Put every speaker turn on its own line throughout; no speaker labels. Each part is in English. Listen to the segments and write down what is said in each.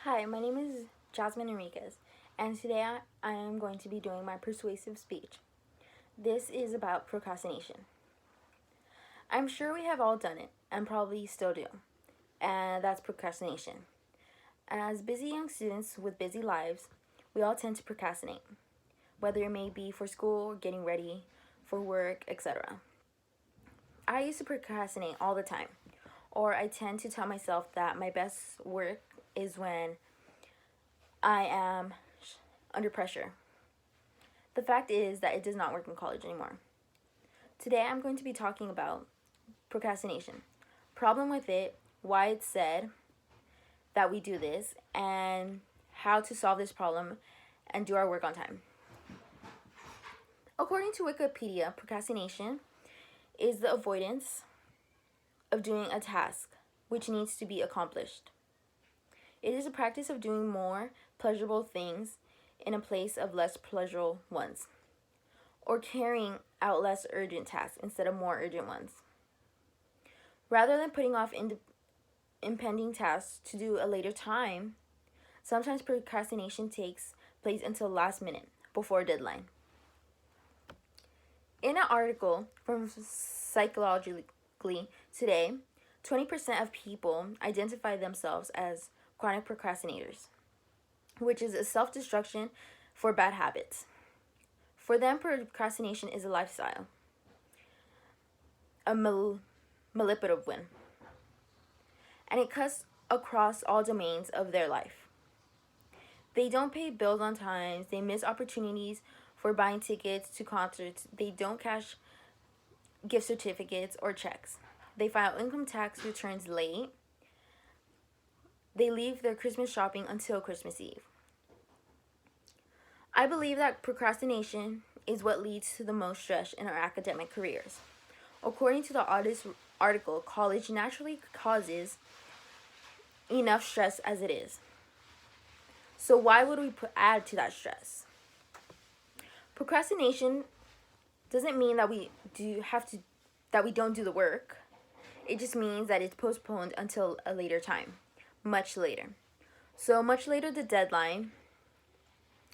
Hi, my name is Jasmine Enriquez, and today I am going to be doing my persuasive speech. This is about procrastination. I'm sure we have all done it, and probably still do, and that's procrastination. As busy young students with busy lives, we all tend to procrastinate, whether it may be for school, getting ready, for work, etc. I used to procrastinate all the time, or I tend to tell myself that my best work is when I am under pressure. The fact is that it does not work in college anymore. Today I'm going to be talking about procrastination, problem with it, why it's said that we do this, and how to solve this problem and do our work on time. According to Wikipedia, procrastination is the avoidance of doing a task which needs to be accomplished. It is a practice of doing more pleasurable things in a place of less pleasurable ones, or carrying out less urgent tasks instead of more urgent ones. Rather than putting off impending tasks to do a later time, sometimes procrastination takes place until last minute before a deadline. In an article from Psychologically Today, 20% of people identify themselves as chronic procrastinators, which is a self-destruction for bad habits. For them, procrastination is a lifestyle, a manipulative one, and it cuts across all domains of their life. They don't pay bills on time, they miss opportunities for buying tickets to concerts, they don't cash gift certificates or checks, they file income tax returns late, they leave their Christmas shopping until Christmas Eve. I believe that procrastination is what leads to the most stress in our academic careers. According to the article, college naturally causes enough stress as it is. So why would we add to that stress? Procrastination doesn't mean that we don't do the work. It just means that it's postponed until a later time, much later. So much later the deadline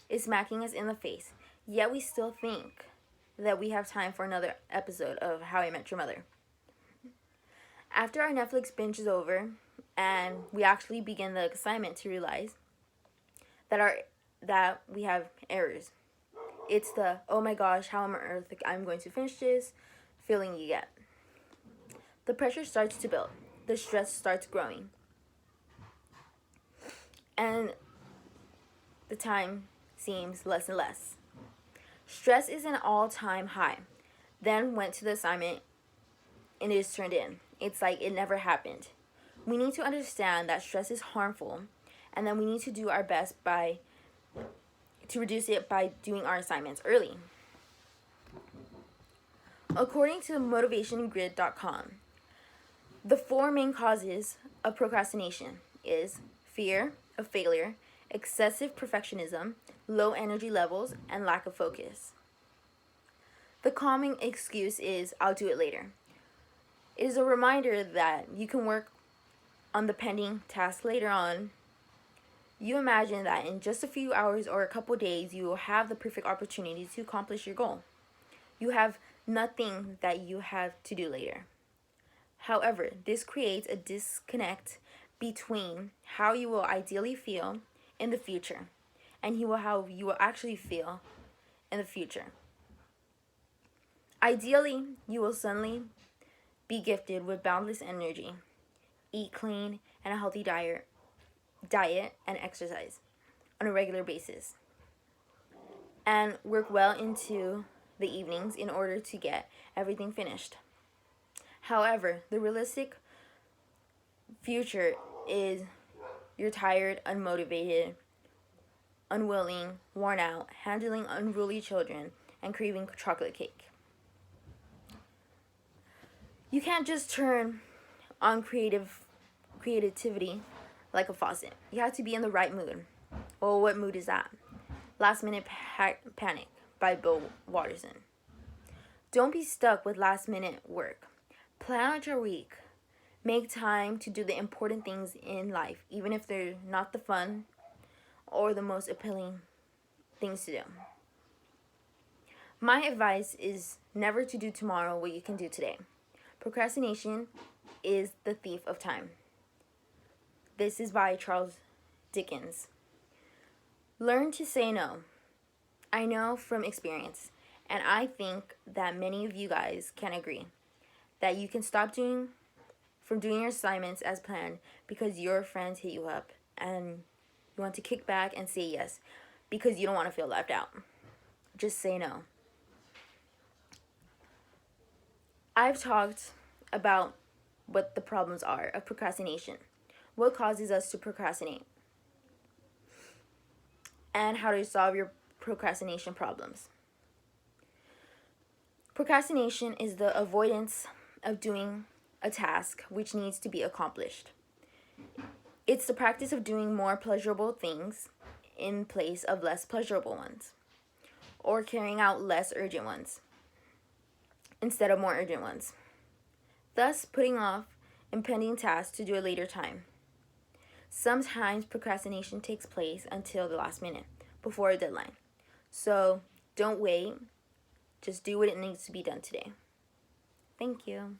is smacking us in the face, yet we still think that we have time for another episode of How I Met Your Mother. After our Netflix binge is over and we actually begin the assignment to realize that we have errors. It's the, oh my gosh, how on earth I'm going to finish this feeling you get. The pressure starts to build. The stress starts growing. And the time seems less and less. Stress is an all-time high. Then went to the assignment and it is turned in. It's like it never happened. We need to understand that stress is harmful, and then we need to do our best to reduce it by doing our assignments early. According to motivationgrid.com, the 4 main causes of procrastination is fear of failure, excessive perfectionism, low energy levels, and lack of focus. The common excuse is, I'll do it later. It is a reminder that you can work on the pending task later on. You imagine that in just a few hours or a couple days, you will have the perfect opportunity to accomplish your goal. You have nothing that you have to do later. However, this creates a disconnect between how you will ideally feel in the future and how you will actually feel in the future. Ideally, you will suddenly be gifted with boundless energy, eat clean and a healthy diet and exercise on a regular basis, and work well into the evenings in order to get everything finished. However, the realistic future is you're tired, unmotivated, unwilling, worn out, handling unruly children, and craving chocolate cake. You can't just turn on creativity like a faucet. You have to be in the right mood. Well, what mood is that? Last Minute Panic by Bill Watterson. Don't be stuck with last minute work. Plan out your week. Make time to do the important things in life, even if they're not the fun or the most appealing things to do. My advice is never to do tomorrow what you can do today. Procrastination is the thief of time. This is by Charles Dickens. Learn to say no. I know from experience, and I think that many of you guys can agree, that you can stop doing your assignments as planned because your friends hit you up and you want to kick back and say yes because you don't want to feel left out. Just say no. I've talked about what the problems are of procrastination, what causes us to procrastinate, and how to solve your procrastination problems. Procrastination is the avoidance of doing a task which needs to be accomplished. It's the practice of doing more pleasurable things in place of less pleasurable ones, or carrying out less urgent ones instead of more urgent ones, thus putting off impending tasks to do a later time. Sometimes procrastination takes place until the last minute, before a deadline. So don't wait, just do what it needs to be done today. Thank you.